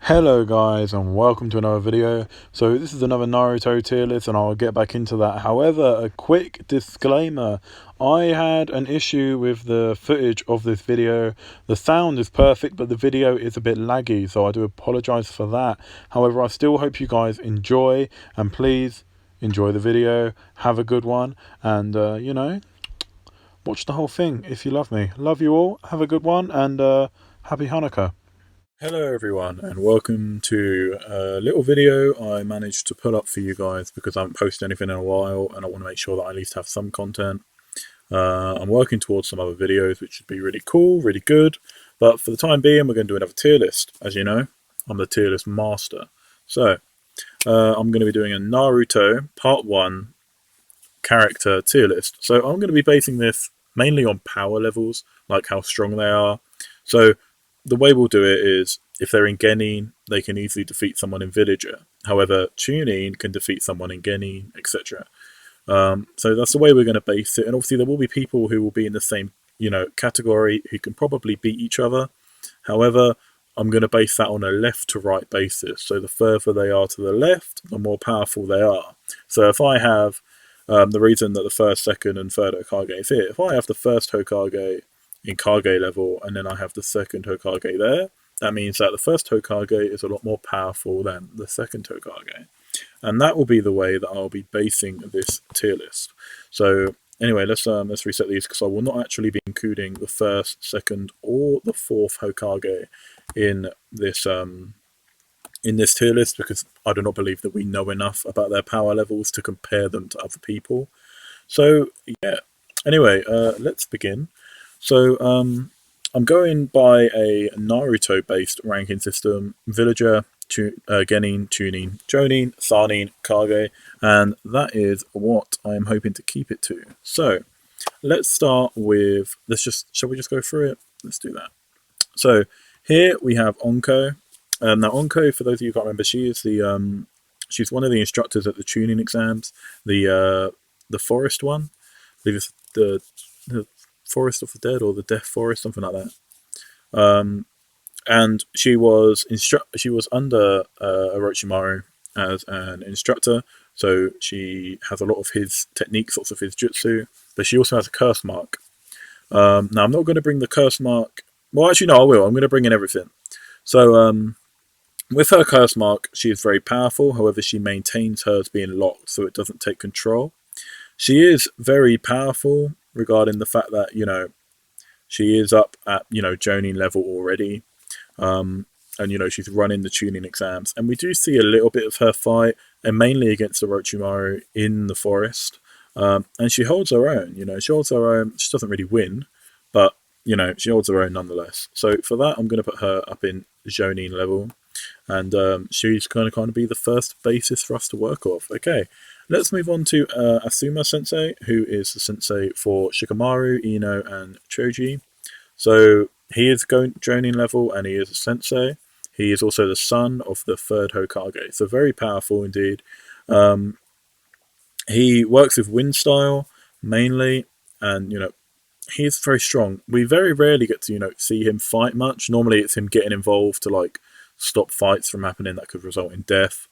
Hello guys and welcome to another video. So this is another Naruto tier list and I'll get back into that. However, a quick disclaimer. I had an issue with the footage of this video. The sound is perfect but the video is a bit laggy, so I do apologise for that. However, I still hope you guys enjoy, and please enjoy the video. Have a good one and watch the whole thing if you love me. Love you all. Have a good one and happy Hanukkah. Hello everyone and welcome to a little video I managed to pull up for you guys because I haven't posted anything in a while and I want to make sure that I at least have some content. I'm working towards some other videos which should be really cool, really good, but for the time being we're going to do another tier list. As you know, I'm the tier list master. So I'm going to be doing a Naruto Part 1 character tier list. So I'm going to be basing this mainly on power levels, like how strong they are. So the way we'll do it is, if they're in Genin, they can easily defeat someone in Villager. However, Chunin can defeat someone in Genin, etc. So that's the way we're going to base it. And obviously there will be people who will be in the same, category who can probably beat each other. However, I'm going to base that on a left to right basis. So the further they are to the left, the more powerful they are. So if I have the reason that the first, second, and third Hokage is here, if I have the first Hokage in Kage level, and then I have the second Hokage there, that means that the first Hokage is a lot more powerful than the second Hokage. And that will be the way that I'll be basing this tier list. So anyway, let's reset these, because I will not actually be including the first, second, or the fourth Hokage in this tier list, because I do not believe that we know enough about their power levels to compare them to other people. So yeah, anyway, let's begin. So I'm going by a Naruto-based ranking system: Villager, Genin, Chunin, Jonin, Sanin, Kage, and that is what I am hoping to keep it to. So let's start with, shall we just go through it? Let's do that. So here we have Onko. Now Onko, for those of you who can't remember, she's one of the instructors at the tuning exams, the forest one. I believe it's the Forest of the Dead, or the Death Forest, something like that. And she was under Orochimaru as an instructor, so she has a lot of his techniques, lots of his jutsu, but she also has a curse mark. Now I'm not going to bring the curse mark. Well, actually, no, I will. I'm going to bring in everything. So with her curse mark, she is very powerful. However, she maintains hers being locked, so it doesn't take control. She is very powerful regarding the fact that, she is up at, Jonin level already. And, she's running the tuning exams. And we do see a little bit of her fight, and mainly against Orochimaru in the forest. And she holds her own, she holds her own. She doesn't really win, but, she holds her own nonetheless. So for that, I'm going to put her up in Jonin level. And she's going to kind of be the first basis for us to work off. Okay. Let's move on to Asuma Sensei, who is the sensei for Shikamaru, Ino, and Choji. So he is Jonin level, and he is a sensei. He is also the son of the third Hokage, so very powerful indeed. He works with wind style mainly, and he is very strong. We very rarely get to see him fight much. Normally, it's him getting involved to stop fights from happening that could result in death,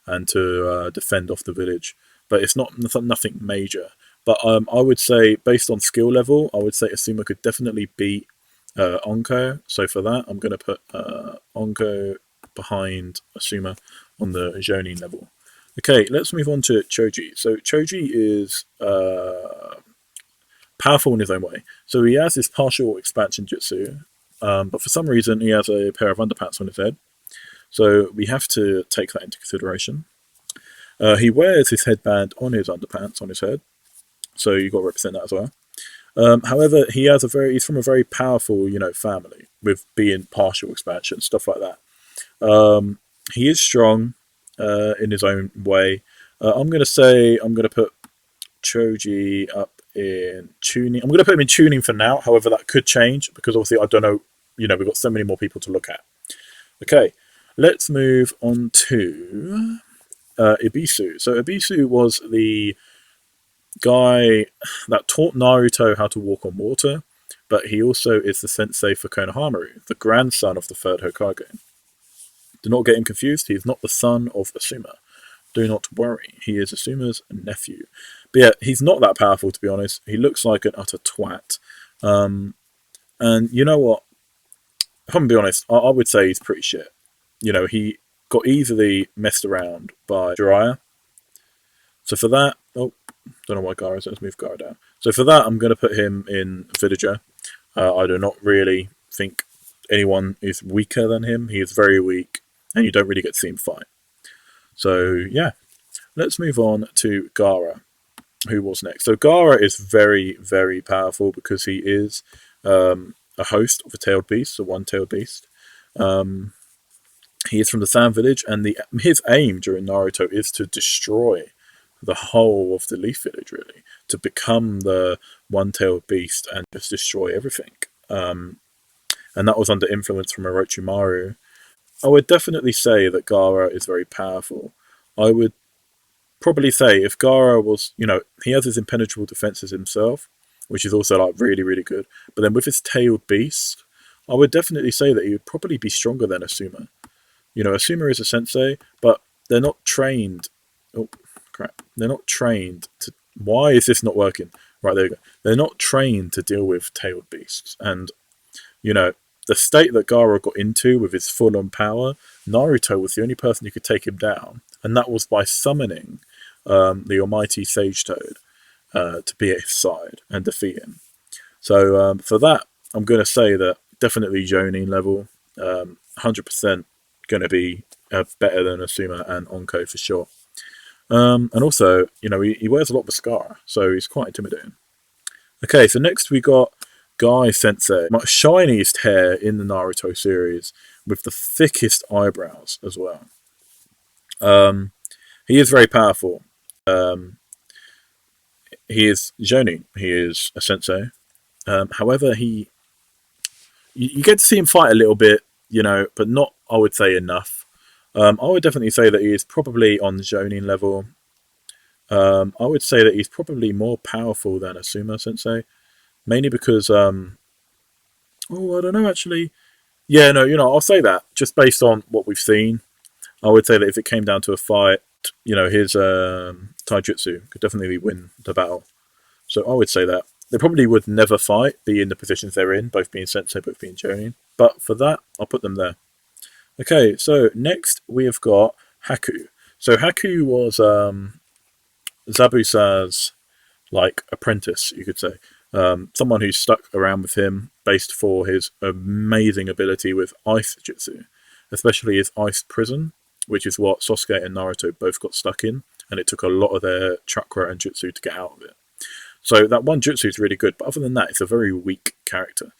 and to defend off the village. But it's nothing major. But I would say, based on skill level, I would say Asuma could definitely beat Onko. So for that, I'm going to put Onko behind Asuma on the Jonin level. Okay, let's move on to Choji. So Choji is powerful in his own way. So he has this partial expansion jutsu, but for some reason he has a pair of underpants on his head. So we have to take that into consideration. He wears his headband on his underpants on his head, so you've got to represent that as well. However, he's from a very powerful, family, with being partial expansion, stuff like that. He is strong in his own way. I'm going to put Choji up in tuning. I'm going to put him in tuning for now. However, that could change, because obviously I don't know. We've got so many more people to look at. Okay, let's move on to Ibisu. So Ibisu was the guy that taught Naruto how to walk on water, but he also is the sensei for Konohamaru, the grandson of the third Hokage. Do not get him confused. He is not the son of Asuma. Do not worry. He is Asuma's nephew. But yeah, he's not that powerful, to be honest. He looks like an utter twat. And you know what? If I'm going to be honest, I would say he's pretty shit. You know, he got easily messed around by Jiraiya. So for that, oh, don't know why Gaara says move Gaara down. So for that, I'm going to put him in Villager. I do not really think anyone is weaker than him. He is very weak, and you don't really get to see him fight. So yeah, let's move on to Gaara, who was next. So Gaara is very, very powerful because he is a host of a tailed beast, a one-tailed beast. He is from the Sand Village, and his aim during Naruto is to destroy the whole of the Leaf Village, really, to become the one-tailed beast and just destroy everything. And that was under influence from Orochimaru. I would definitely say that Gaara is very powerful. I would probably say if Gaara was, he has his impenetrable defenses himself, which is also like really, really good. But then with his tailed beast, I would definitely say that he would probably be stronger than Asuma. Asuma is a sensei, but they're not trained. Oh, crap. They're not trained to... Why is this not working? Right, there we go. They're not trained to deal with tailed beasts. And, the state that Gaara got into with his full-on power, Naruto was the only person who could take him down. And that was by summoning the almighty Sage Toad to be at his side and defeat him. So for that, I'm going to say that definitely Jonin level, 100% going to be better than Asuma and Onko for sure. And also, he wears a lot of mascara, so he's quite intimidating. Okay, so next we got Guy Sensei, my shiniest hair in the Naruto series, with the thickest eyebrows as well. He is very powerful. He is Jonin. He is a sensei. However, you get to see him fight a little bit, but not, I would say, enough. I would definitely say that he is probably on Jonin level. I would say that he's probably more powerful than Asuma Sensei, mainly because, I don't know, actually. Yeah, no, I'll say that, just based on what we've seen. I would say that if it came down to a fight, his taijutsu could definitely win the battle. So I would say that. They probably would never fight, be in the positions they're in, both being Sensei, both being Jonin. But for that, I'll put them there. Okay, so next we have got Haku. So Haku was Zabuza's, apprentice, you could say. Someone who stuck around with him based for his amazing ability with ice jutsu, especially his ice prison, which is what Sasuke and Naruto both got stuck in, and it took a lot of their chakra and jutsu to get out of it. So that one jutsu is really good, but other than that, it's a very weak character.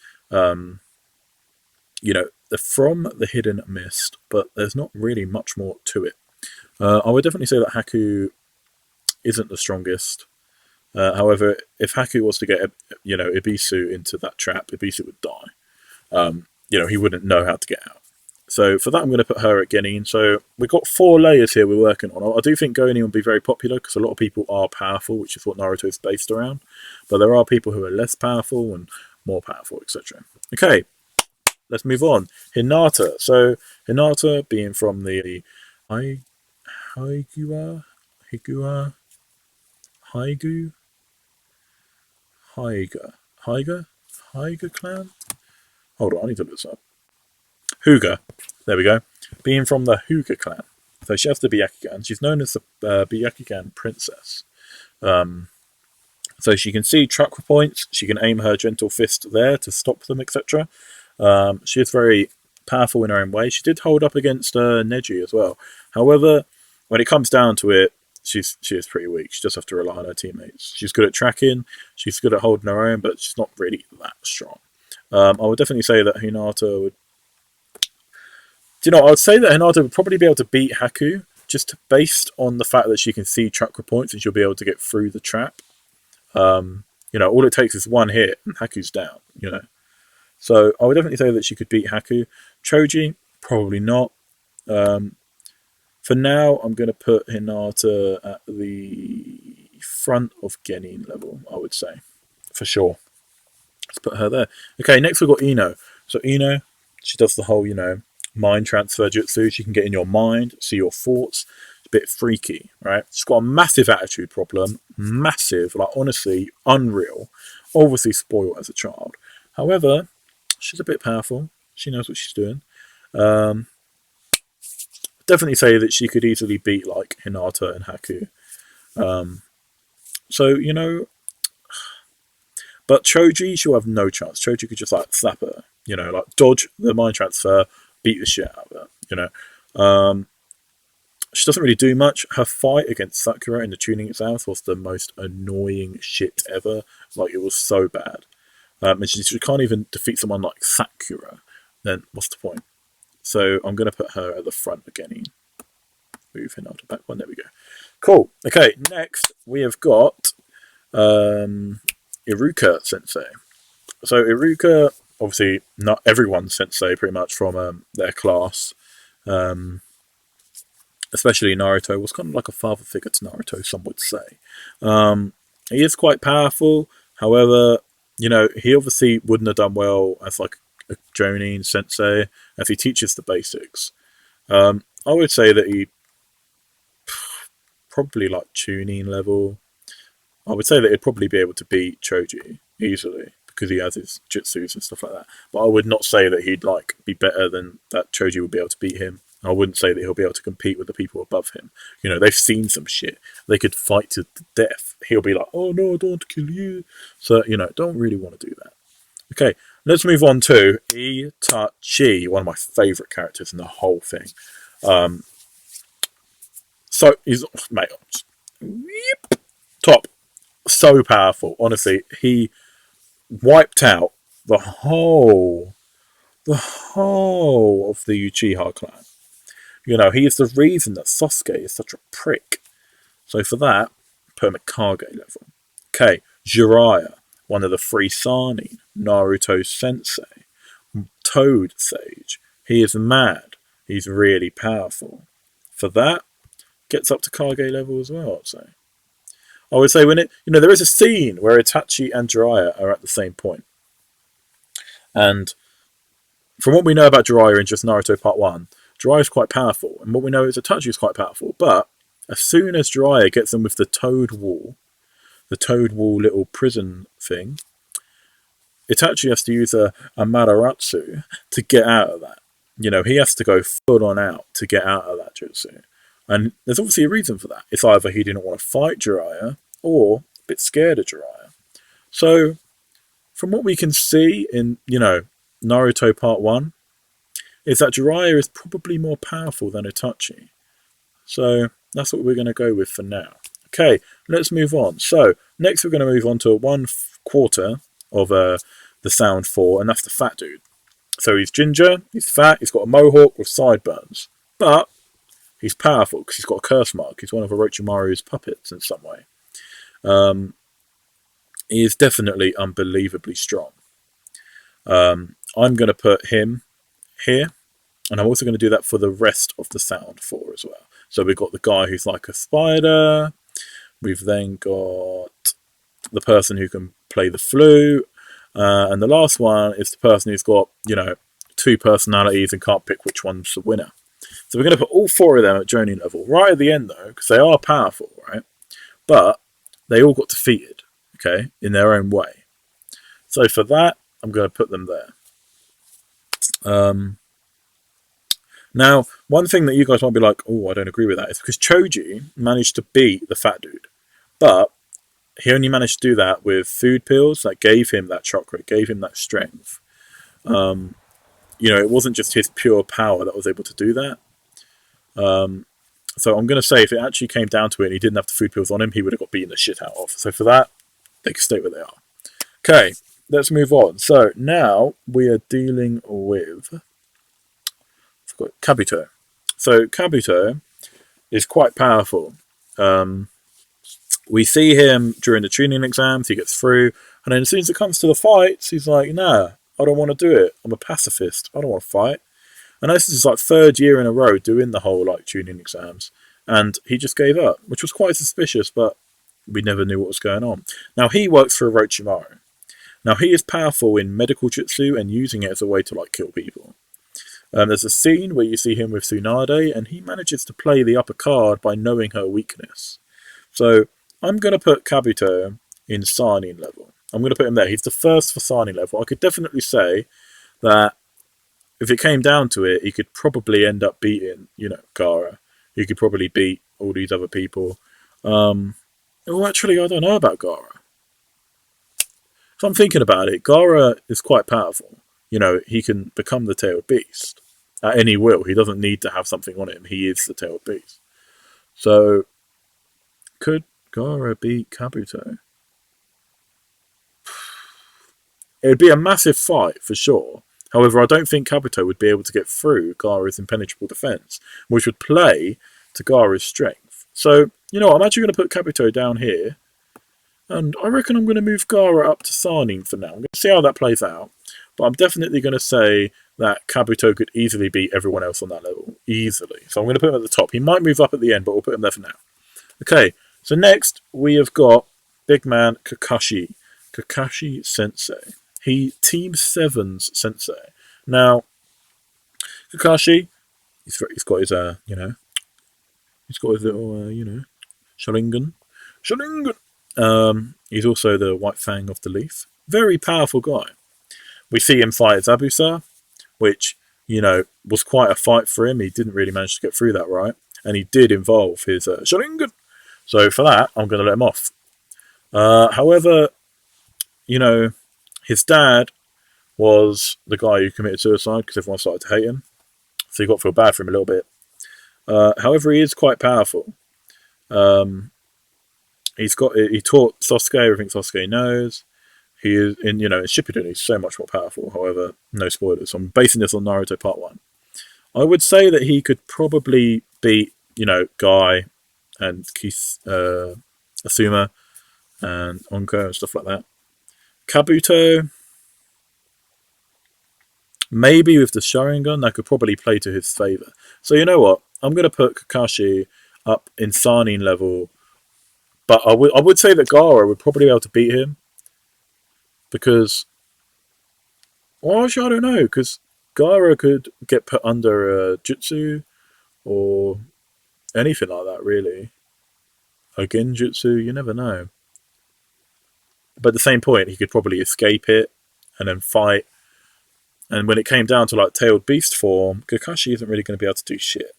They're from the Hidden Mist, but there's not really much more to it. I would definitely say that Haku isn't the strongest. However, if Haku was to get, Ibisu into that trap, Ibisu would die. He wouldn't know how to get out. So for that, I'm going to put her at Genin. So we've got 4 layers here we're working on. I do think Genin will be very popular because a lot of people are powerful, which is what Naruto is based around. But there are people who are less powerful and more powerful, etc. Okay, let's move on. Hinata. So Hinata being from the Haigu clan? Hold on, I need to look this up. Hyuga. There we go. Being from the Hyuga clan. So she has the Byakugan. She's known as the Byakugan princess. So she can see chakra points. She can aim her gentle fist there to stop them, etc. She is very powerful in her own way. She did hold up against Neji as well. However, when it comes down to it, she is pretty weak. She just has to rely on her teammates. She's good at tracking. She's good at holding her own, but she's not really that strong. I would definitely say that Hinata would... I would say that Hinata would probably be able to beat Haku, just based on the fact that she can see chakra points and she'll be able to get through the trap. All it takes is one hit and Haku's down, So I would definitely say that she could beat Haku. Choji, probably not. For now, I'm going to put Hinata at the front of Genin level, I would say, for sure. Let's put her there. Okay, next we've got Ino. So Ino, she does the whole, mind transfer jutsu. She can get in your mind, see your thoughts. It's a bit freaky, right? She's got a massive attitude problem. Massive, like honestly, unreal. Obviously spoiled as a child. However, she's a bit powerful. She knows what she's doing. Um, Definitely say that she could easily beat like Hinata and Haku. Um, so, you know, but Choji, she'll have no chance. Choji could just like slap her, you know, like dodge the mind transfer, beat the shit out of her, you know. She doesn't really do much. Her fight against Sakura in the tuning exams was the most annoying shit ever. Like, it was so bad. And she can't even defeat someone like Sakura. Then what's the point? So I'm going to put her at the front again. Move Hinata back one. There we go. Cool. Okay, next we have got Iruka Sensei. So Iruka, obviously not everyone's sensei pretty much from their class. Especially Naruto was kind of like a father figure to Naruto, some would say. He is quite powerful. However, you know, he obviously wouldn't have done well as like a Jonin sensei as he teaches the basics. I would say that he probably like tuning level. I would say that he'd probably be able to beat Choji easily because he has his jutsus and stuff like that. But I would not say that he'd like be better than that Choji would be able to beat him. I wouldn't say that he'll be able to compete with the people above him. You know, they've seen some shit. They could fight to the death. He'll be like, oh no, I don't want to kill you. So, you know, don't really want to do that. Okay, let's move on to Itachi, one of my favourite characters in the whole thing. So, he's, mate, top. So powerful. Honestly, he wiped out the whole of the Uchiha clan. You know, he is the reason that Sasuke is such a prick. So for that, put him at Kage level. Okay, Jiraiya, one of the three Sani, Naruto Sensei, Toad Sage. He is mad. He's really powerful. For that, gets up to Kage level as well, I'd say. I would say when it, you know, there is a scene where Itachi and Jiraiya are at the same point. And from what we know about Jiraiya in just Naruto Part 1, Jiraiya is quite powerful, and what we know is Itachi is quite powerful. But as soon as Jiraiya gets them with the Toad Wall little prison thing, Itachi has to use a Madaratsu to get out of that. You know, he has to go full on out to get out of that jutsu. And there's obviously a reason for that. It's either he didn't want to fight Jiraiya, or a bit scared of Jiraiya. So, from what we can see in, you know, Naruto Part 1, is that Jiraiya is probably more powerful than Itachi. So that's what we're going to go with for now. Okay, let's move on. So next we're going to move on to 1/4 of the Sound 4, and that's the fat dude. So he's ginger, he's fat, he's got a mohawk with sideburns. But he's powerful because he's got a curse mark. He's one of Orochimaru's puppets in some way. He is definitely unbelievably strong. I'm going to put him here. And I'm also going to do that for the rest of the Sound 4 as well. So we've got the guy who's like a spider. We've then got the person who can play the flute. And the last one is the person who's got, you know, 2 personalities and can't pick which one's the winner. So we're going to put all 4 of them at Jonin level. Right at the end, though, because they are powerful, right? But they all got defeated, okay, in their own way. So for that, I'm going to put them there. Now, one thing that you guys might be like, oh, I don't agree with that, is because Choji managed to beat the fat dude. But he only managed to do that with food pills that gave him that chakra, gave him that strength. You know, it wasn't just his pure power that was able to do that. So I'm going to say if it actually came down to it and he didn't have the food pills on him, he would have got beaten the shit out of. So for that, they can stay where they are. Okay, let's move on. So now we are dealing with Kabuto. So Kabuto is quite powerful. We see him during the tuning exams, he gets through, and then as soon as it comes to the fights, he's like, nah, I don't want to do it. I'm a pacifist. I don't want to fight. And this is like 3rd year in a row doing the whole like tuning exams. And he just gave up, which was quite suspicious, but we never knew what was going on. Now he works for Orochimaru. Now he is powerful in medical jutsu and using it as a way to like kill people. There's a scene where you see him with Tsunade, and he manages to play the upper card by knowing her weakness. So I'm going to put Kabuto in Sarnin level. I'm going to put him there. He's the first for Sarnin level. I could definitely say that if it came down to it, he could probably end up beating, Gaara. He could probably beat all these other people. Well, actually, I don't know about Gaara. If I'm thinking about it, Gaara is quite powerful. He can become the tailed beast at any will. He doesn't need to have something on him. He is the tailed beast. So, could Gaara beat Kabuto? It would be a massive fight for sure. However, I don't think Kabuto would be able to get through Gaara's impenetrable defense, which would play to Gaara's strength. So, I'm actually going to put Kabuto down here. And I reckon I'm going to move Gaara up to Sarnin for now. I'm going to see how that plays out. But I'm definitely going to say that Kabuto could easily beat everyone else on that level. Easily. So I'm going to put him at the top. He might move up at the end, but we'll put him there for now. Okay, so next we have got big man Kakashi. Kakashi Sensei. He Team 7's Sensei. Now, Kakashi, he's got his, he's got his little, Sharingan. He's also the White Fang of the Leaf. Very powerful guy. We see him fight Zabuza, which, was quite a fight for him. He didn't really manage to get through that right. And he did involve his Sharingan. So for that, I'm going to let him off. However, his dad was the guy who committed suicide because everyone started to hate him. So you got to feel bad for him a little bit. However, he is quite powerful. He taught Sasuke everything Sasuke knows. He is in Shippuden. He's so much more powerful. However, no spoilers. So I'm basing this on Naruto Part 1. I would say that he could probably beat Guy and Asuma and Onko and stuff like that. Kabuto, maybe with the Sharingan, that could probably play to his favour. So you know what? I'm going to put Kakashi up in Sarnin level, but I would say that Gaara would probably be able to beat him because, well, actually I don't know, because Gaara could get put under a jutsu or anything like that, really. A genjutsu, you never know. But at the same point, he could probably escape it and then fight. And when it came down to like tailed beast form, Kakashi isn't really going to be able to do shit.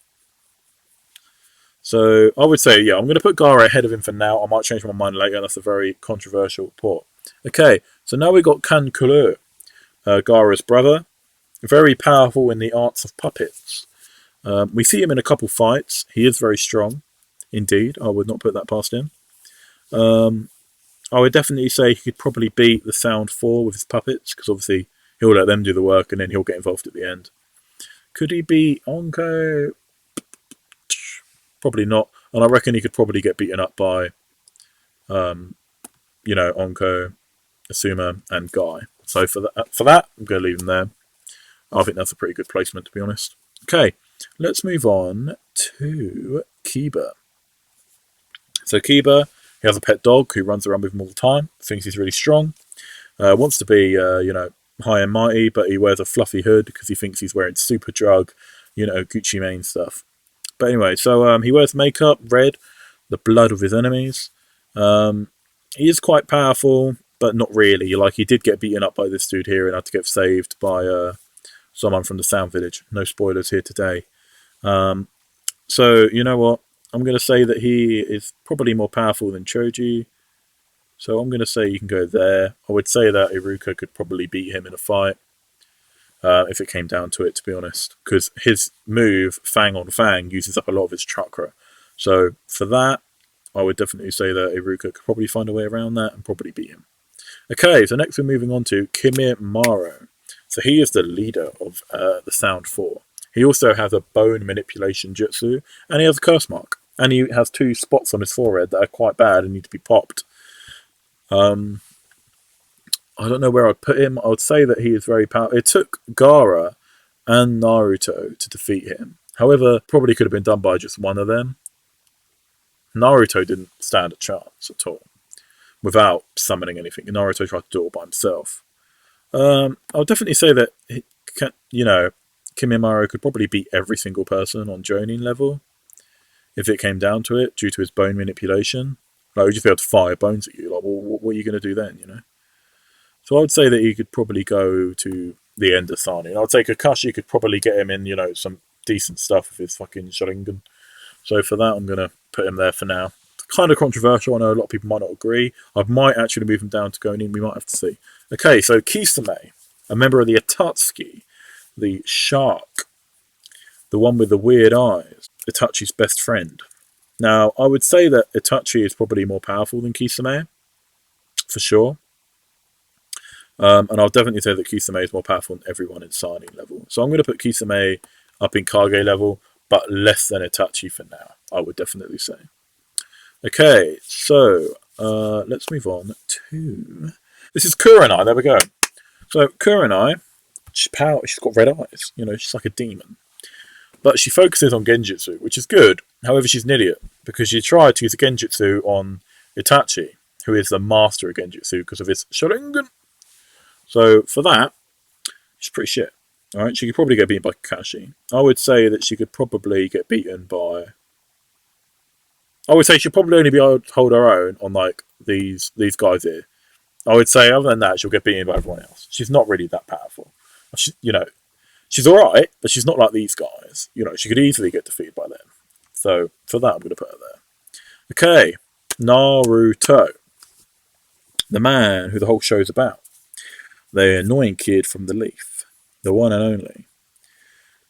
So I would say, yeah, I'm going to put Gaara ahead of him for now. I might change my mind later. That's a very controversial report. Okay, so now we've got Kankuro, Gaara's brother. Very powerful in the arts of puppets. We see him in a couple fights. He is very strong, indeed. I would not put that past him. I would definitely say he could probably beat the Sound 4 with his puppets, because obviously he'll let them do the work and then he'll get involved at the end. Could he beat Onko? Probably not. And I reckon he could probably get beaten up by, Onko, Asuma, and Guy. So for that, I'm going to leave him there. I think that's a pretty good placement, to be honest. Okay, let's move on to Kiba. So Kiba, he has a pet dog who runs around with him all the time, thinks he's really strong, wants to be, high and mighty, but he wears a fluffy hood because he thinks he's wearing super drug, Gucci Mane stuff. But anyway, so he wears makeup, red, the blood of his enemies. He is quite powerful, but not really. Like, he did get beaten up by this dude here and had to get saved by someone from the Sound Village. No spoilers here today. So, you know what? I'm going to say that he is probably more powerful than Choji. So I'm going to say you can go there. I would say that Iruka could probably beat him in a fight. If it came down to it, to be honest. Because his move, Fang on Fang, uses up a lot of his chakra. So for that, I would definitely say that Iruka could probably find a way around that and probably beat him. Okay, so next we're moving on to Kimimaro. So he is the leader of the Sound 4. He also has a bone manipulation jutsu, and he has a curse mark. And he has 2 spots on his forehead that are quite bad and need to be popped. I don't know where I'd put him. I would say that he is very powerful. It took Gaara and Naruto to defeat him. However, probably could have been done by just one of them. Naruto didn't stand a chance at all without summoning anything. Naruto tried to do it all by himself. I would definitely say that, Kimimaro could probably beat every single person on Jonin level if it came down to it, due to his bone manipulation. Like, he'd just be able to fire bones at you. Like, well, what are you going to do then, you know? So I would say that he could probably go to the end of Sani. And I'd say Kakashi could probably get him in, you know, some decent stuff with his fucking Sharingan. So for that, I'm going to put him there for now. Kind of controversial. I know a lot of people might not agree. I might actually move him down to Gonin. We might have to see. Okay, so Kisame, a member of the Atatsuki, the shark, the one with the weird eyes, Itachi's best friend. Now, I would say that Itachi is probably more powerful than Kisame, for sure. And I'll definitely say that Kisame is more powerful than everyone in Sani level. So I'm going to put Kisame up in Kage level, but less than Itachi for now, I would definitely say. Okay, so let's move on to... This is Kurenai, there we go. So Kurenai, she's got red eyes, you know, she's like a demon. But she focuses on Genjutsu, which is good. However, she's an idiot, because she tried to use a Genjutsu on Itachi, who is the master of Genjutsu because of his Sharingan. So for that, she's pretty shit. Alright, she could probably get beaten by Kakashi. I would say that she could probably get beaten by... I would say she'll probably only be able to hold her own on, like, these guys here. I would say, other than that, she'll get beaten by everyone else. She's not really that powerful. You know, she's alright, but she's not like these guys. You know, she could easily get defeated by them. So, for that, I'm going to put her there. Okay, Naruto. The man who the whole show's about. The annoying kid from the Leaf. The one and only.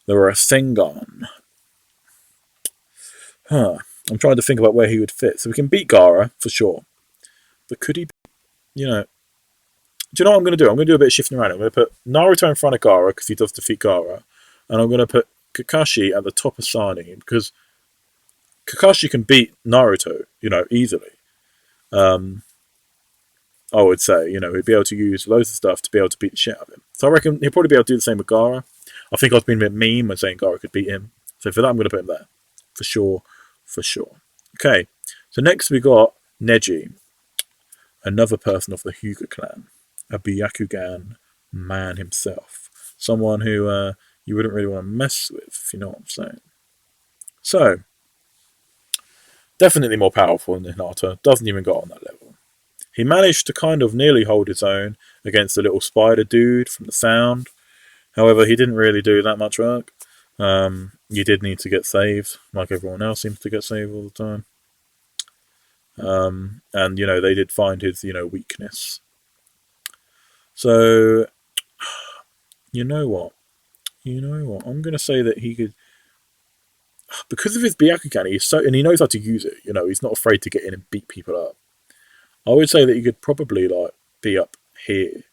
The Rasengan. I'm trying to think about where he would fit. So we can beat Gaara, for sure. But could he be, you know... Do you know what I'm going to do? I'm going to do a bit of shifting around. I'm going to put Naruto in front of Gaara, because he does defeat Gaara. And I'm going to put Kakashi at the top of Sani, because Kakashi can beat Naruto, you know, easily. I would say, you know, he'd be able to use loads of stuff to be able to beat the shit out of him. So I reckon he'll probably be able to do the same with Gaara. I think I was being a bit mean when saying Gaara could beat him. So for that, I'm going to put him there. For sure. For sure. Okay. So next we got Neji. Another person of the Hyuga clan. A Byakugan man himself. Someone who you wouldn't really want to mess with, if you know what I'm saying. So, definitely more powerful than Hinata. Doesn't even go on that level. He managed to kind of nearly hold his own against the little spider dude from the sound. However, he didn't really do that much work. You did need to get saved, like everyone else seems to get saved all the time. And, you know, they did find his, you know, weakness. So, you know what? I'm going to say that he could... Because of his Byakugan, and he knows how to use it, you know, he's not afraid to get in and beat people up. I would say that he could probably, like, be up here.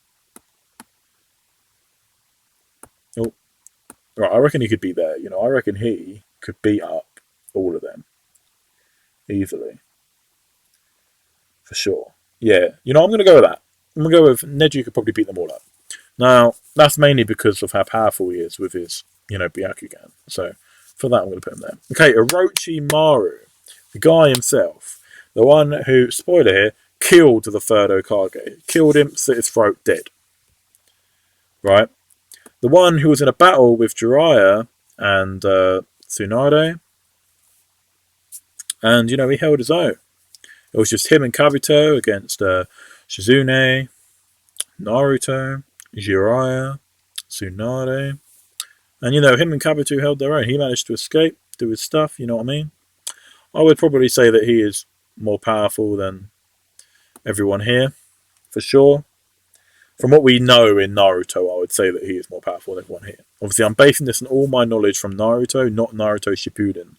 Oh, right, I reckon he could be there, you know, I reckon he could beat up all of them. Easily. For sure. Yeah, you know, I'm going to go with that. I'm going to go with Neji could probably beat them all up. Now, that's mainly because of how powerful he is with his, you know, Byakugan. So, for that, I'm going to put him there. Okay, Orochimaru. The guy himself. The one who, spoiler here, killed the third Hokage. Killed him, slit his throat, dead. Right? The one who was in a battle with Jiraiya and Tsunade. And, you know, he held his own. It was just him and Kabuto against Shizune, Naruto, Jiraiya, Tsunade. And, you know, him and Kabuto held their own. He managed to escape, do his stuff, you know what I mean? I would probably say that he is more powerful than everyone here, for sure. From what we know in Naruto, I would say that he is more powerful than everyone here. Obviously, I'm basing this on all my knowledge from Naruto, not Naruto Shippuden.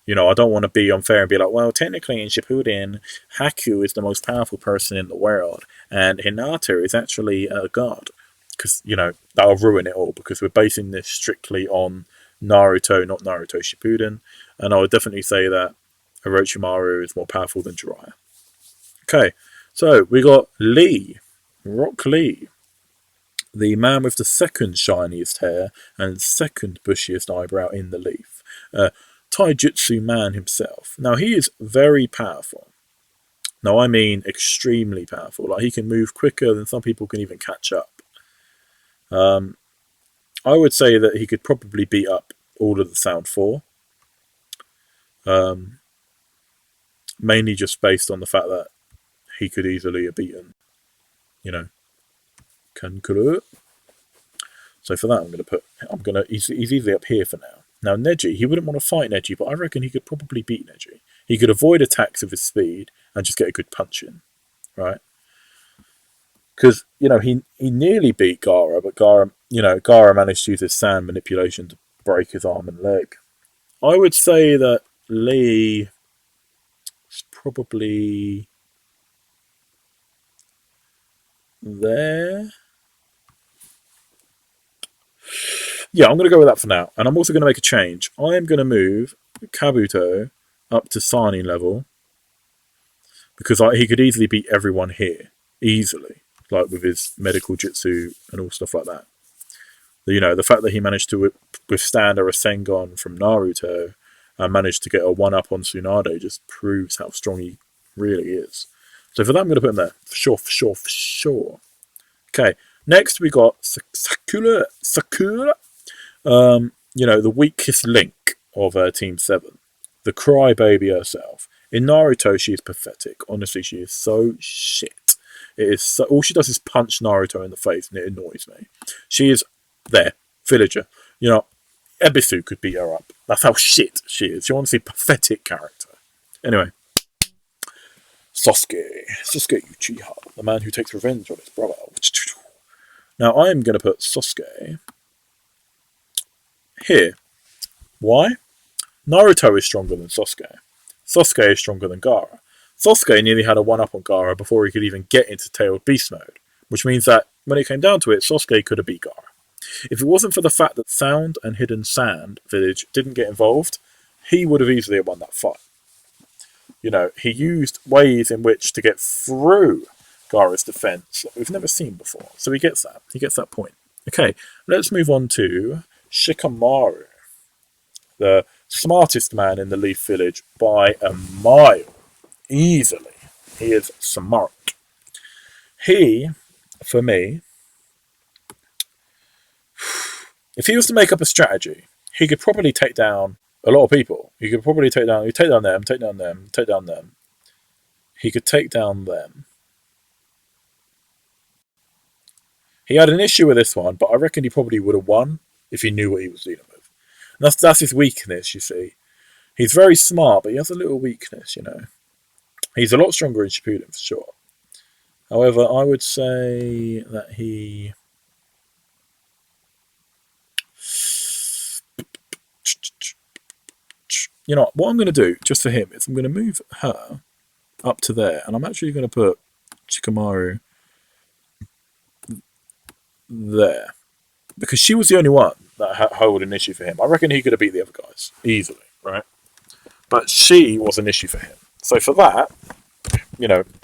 You know, I don't want to be unfair and be like, well, technically in Shippuden, Haku is the most powerful person in the world, and Hinata is actually a god. Because, you know, that'll ruin it all, because we're basing this strictly on Naruto, not Naruto Shippuden. And I would definitely say that Orochimaru is more powerful than Jiraiya. Okay, so we got Lee, Rock Lee. The man with the second shiniest hair and second bushiest eyebrow in the Leaf. Taijutsu man himself. Now, he is very powerful. Now, I mean extremely powerful. Like, he can move quicker than some people can even catch up. I would say that he could probably beat up all of the Sound Four, um, mainly just based on the fact that he could easily have beaten, you know, Kankuro. So for that, he's easily up here for now. Now Neji, he wouldn't want to fight Neji, but I reckon he could probably beat Neji. He could avoid attacks of his speed and just get a good punch in, right? Because he nearly beat Gara, but Gara managed to use his sand manipulation to break his arm and leg. I would say that Lee is probably there. Yeah, I'm going to go with that for now. And I'm also going to make a change. I am going to move Kabuto up to Sani level because he could easily beat everyone here. Easily. Like with his medical jutsu and all stuff like that. The fact that he managed to withstand a Rasengan from Naruto and managed to get a 1-up on Tsunade just proves how strong he really is. So for that, I'm going to put him there. For sure, for sure, for sure. Okay, next we got Sakura. The weakest link of Team 7. The crybaby herself. In Naruto, she is pathetic. Honestly, she is so shit. All she does is punch Naruto in the face, and it annoys me. She is there, villager. Ebisu could beat her up. That's how shit she is. She's honestly a pathetic character. Anyway, Sasuke Uchiha, the man who takes revenge on his brother. Now I am going to put Sasuke here. Why? Naruto is stronger than Sasuke. Sasuke is stronger than Gaara. Sasuke nearly had a 1-up on Gaara before he could even get into Tailed Beast mode, which means that when it came down to it, Sasuke could have beat Gaara. If it wasn't for the fact that Sound and Hidden Sand Village didn't get involved, he would have easily won that fight. He used ways in which to get through Gaara's defense that we've never seen before. So he gets that. He gets that point. Okay, let's move on to Shikamaru, the smartest man in the Leaf Village by a mile. Easily. He is smart. He, for me, if he was to make up a strategy, he could probably take down a lot of people. He could probably take down them. He could take down them. He had an issue with this one, but I reckon he probably would have won if he knew what he was dealing with. And that's his weakness, you see. He's very smart, but he has a little weakness, He's a lot stronger in Shippuden, for sure. However, I would say that he... what I'm going to do, just for him, is I'm going to move her up to there, and I'm actually going to put Shikamaru there. Because she was the only one that held an issue for him. I reckon he could have beat the other guys, easily, right? But she was an issue for him. So for that,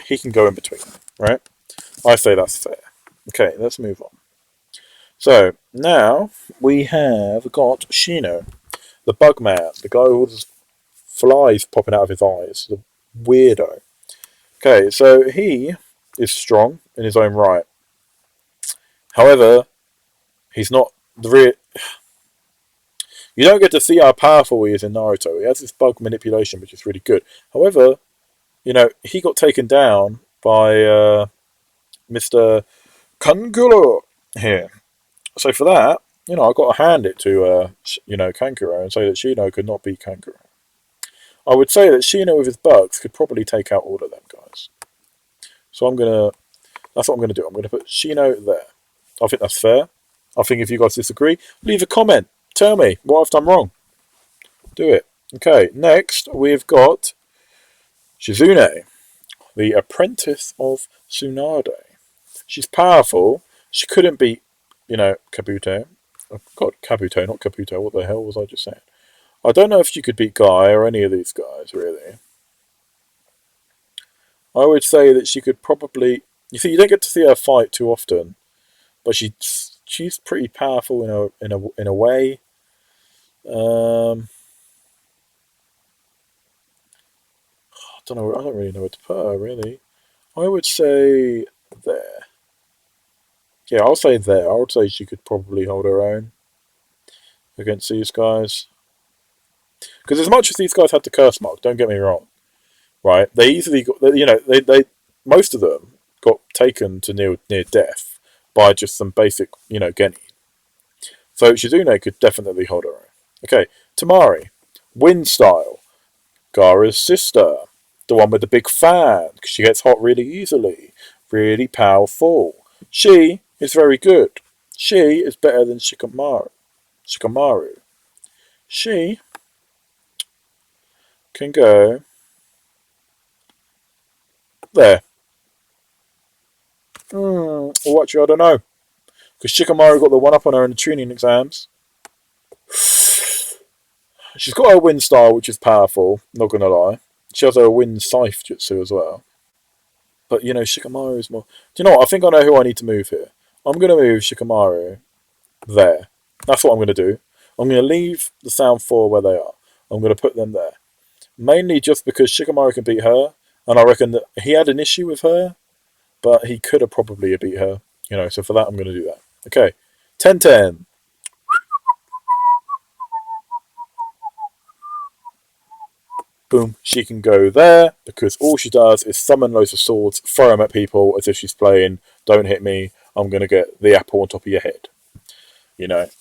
he can go in between, right? I say that's fair. Okay, let's move on. So, now we have got Shino, the bug man, the guy with flies popping out of his eyes, the weirdo. Okay, so he is strong in his own right. However, he's not the real... You don't get to see how powerful he is in Naruto. He has this bug manipulation, which is really good. However, he got taken down by Mr. Kankuro here. So for that, I've got to hand it to, Kankuro and say that Shino could not beat Kankuro. I would say that Shino with his bugs could probably take out all of them guys. So that's what I'm going to do. I'm going to put Shino there. I think that's fair. I think if you guys disagree, leave a comment. Tell me what I've done wrong. Do it. Okay, next we've got Shizune, the apprentice of Tsunade. She's powerful. She couldn't beat, Kabuto. Oh, God, Kabuto, not Kabuto. What the hell was I just saying? I don't know if she could beat Guy or any of these guys, really. I would say that she could probably... You see, you don't get to see her fight too often, but she's pretty powerful in a way. I don't know. I don't really know where to put her. Really, I would say there. Yeah, I'll say there. I would say she could probably hold her own. against these guys. Because as much as these guys had the curse mark, don't get me wrong, right? They easily got, they most of them got taken to near death by just some basic, Geni. So Shizune could definitely hold her own. Okay, Tamari, wind style, Gaara's sister, the one with the big fan, because she gets hot really easily, really powerful. She is very good. She is better than Shikamaru. She can go there. Or actually, I don't know. Because Shikamaru got the one up on her in the tuning exams. She's got her wind style, which is powerful, not gonna lie. She has her wind scythe jutsu as well. But Shikamaru is more. Do you know what? I think I know who I need to move here. I'm gonna move Shikamaru there. That's what I'm gonna do. I'm gonna leave the Sound 4 where they are. I'm gonna put them there. Mainly just because Shikamaru can beat her, and I reckon that he had an issue with her, but he could have probably beat her. So for that I'm gonna do that. Okay. 10-10. Boom, she can go there because all she does is summon loads of swords, throw them at people as if she's playing, don't hit me, I'm going to get the apple on top of your head.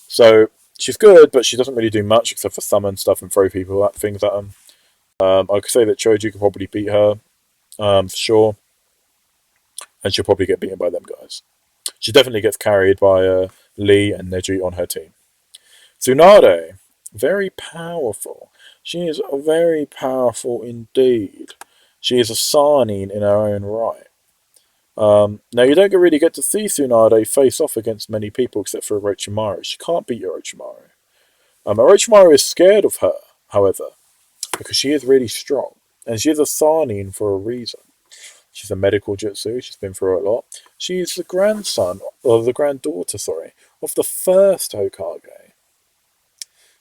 So she's good, but she doesn't really do much except for summon stuff and throw people at things at them. I could say that Choji could probably beat her, for sure, and she'll probably get beaten by them guys. She definitely gets carried by Lee and Neji on her team. Tsunade, very powerful. She is very powerful indeed. She is a Sannin in her own right. Now, you don't really get to see Tsunade face off against many people except for Orochimaru. She can't beat Orochimaru. Orochimaru is scared of her, however, because she is really strong. And she is a Sannin for a reason. She's a medical jutsu. She's been through a lot. She's the granddaughter, of the first Hokage.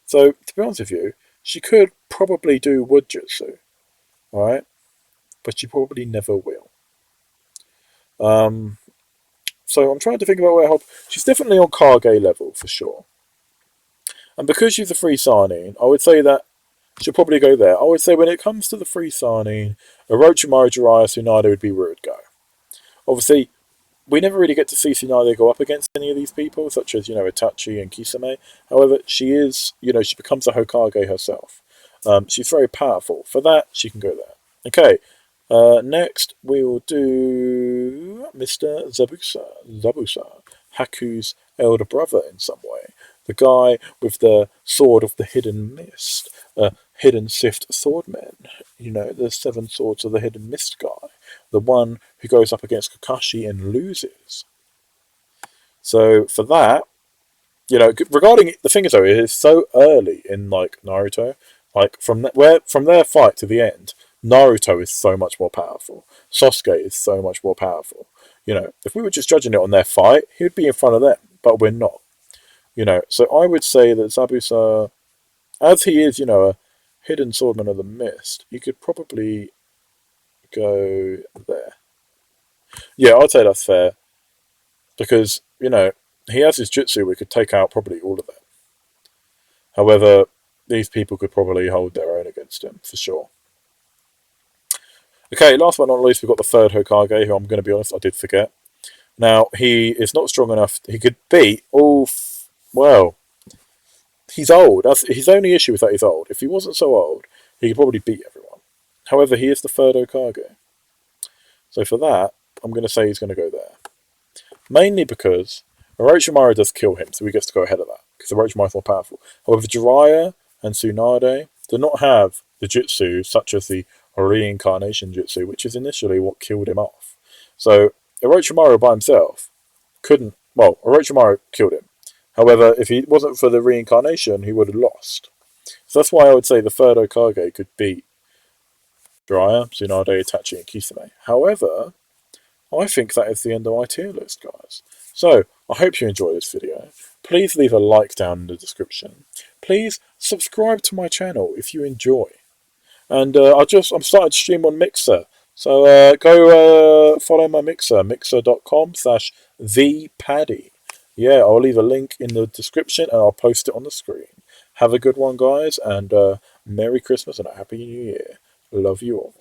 So, to be honest with you, she could probably do wood jutsu, right? But she probably never will. So I'm trying to think about where help. She's definitely on Kage level for sure. And because she's a free Sannin, I would say that she'll probably go there. I would say when it comes to the free Sannin, Orochimaru, Jiraiya, Tsunade would be where it would go. Obviously, we never really get to see Tsunade go up against any of these people, such as, Itachi and Kisame. However, she is, she becomes a Hokage herself. She's very powerful. For that, she can go there. Okay, next we will do Mr. Zabuza, Haku's elder brother in some way. The guy with the sword of the hidden mist, hidden sift swordman. The 7 swords of the hidden mist guy. The one who goes up against Kakashi and loses. So for that, regarding the thing is though, it is so early in Naruto. From their fight to the end, Naruto is so much more powerful. Sasuke is so much more powerful. If we were just judging it on their fight, he would be in front of them, but we're not. So I would say that Zabuza, as he is, a hidden swordman of the mist, he could probably go there. Yeah, I'd say that's fair. Because, he has his jutsu, we could take out probably all of them. However, these people could probably hold their own against him, for sure. Okay, last but not least, we've got the third Hokage, who I'm going to be honest, I did forget. Now, he is not strong enough. He could beat all... Well, he's old. That's his only issue is that he's old. If he wasn't so old, he could probably beat everyone. However, he is the third Hokage. So for that, I'm going to say he's going to go there. Mainly because Orochimaru does kill him, so he gets to go ahead of that. Because Orochimaru is more powerful. However, Jiraiya and Tsunade do not have the jutsu, such as the reincarnation jutsu, which is initially what killed him off. So Orochimaru by himself couldn't... Well, Orochimaru killed him. However, if he wasn't for the reincarnation, he would have lost. So that's why I would say the third Hokage could beat Jiraiya, Tsunade, Itachi, and Kisame. However, I think that is the end of my tier list, guys. So, I hope you enjoyed this video. Please leave a like down in the description. Please subscribe to my channel if you enjoy. And I'm starting to stream on Mixer. So go follow my Mixer, mixer.com/thepaddy. Yeah, I'll leave a link in the description and I'll post it on the screen. Have a good one, guys, and Merry Christmas and a Happy New Year. Love you all.